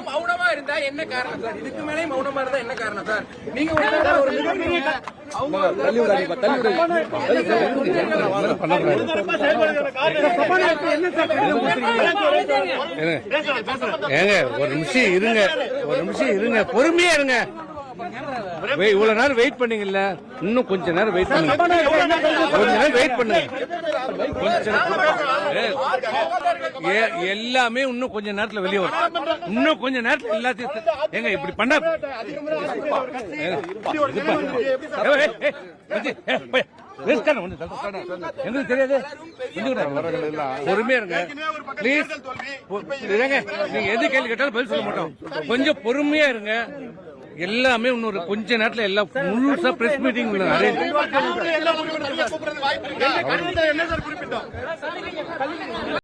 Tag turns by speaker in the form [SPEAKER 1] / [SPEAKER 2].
[SPEAKER 1] மௌனமா இருந்தா என்ன காரணம் சார்? இதுக்கு மேலே மௌனமா இருந்தா என்ன காரணம் சார்? நீங்க
[SPEAKER 2] ஏங்க ஒரு நிமிஷம் இருங்க, ஒரு நிமிஷம் இருங்க, பொறுமையா இருங்க. இவ்வளவு நேரம் வெயிட் பண்ணீங்கல்ல, இன்னும் கொஞ்ச நேரம் வெயிட் பண்ணுங்க, கொஞ்ச நேரம் வெயிட் பண்ணுங்க. எல்லாமே இன்னும் கொஞ்ச நேரத்துல வெளியே வரும். இன்னும் கொஞ்ச நேரத்துல எல்லாத்தையும் ஏங்க இப்படி பண்ண எங்களுக்கு தெரியாது. பொறுமையா இருங்க பிளீஸ். நீங்க எது கேள்வி கேட்டாலும் பதில் சொல்ல மாட்டோம். கொஞ்சம் பொறுமையா இருங்க. எல்லாமே இன்னொரு கொஞ்ச நேரத்துல எல்லாம் முழுசா பிரஸ் மீட்டிங் அரேஞ்ச்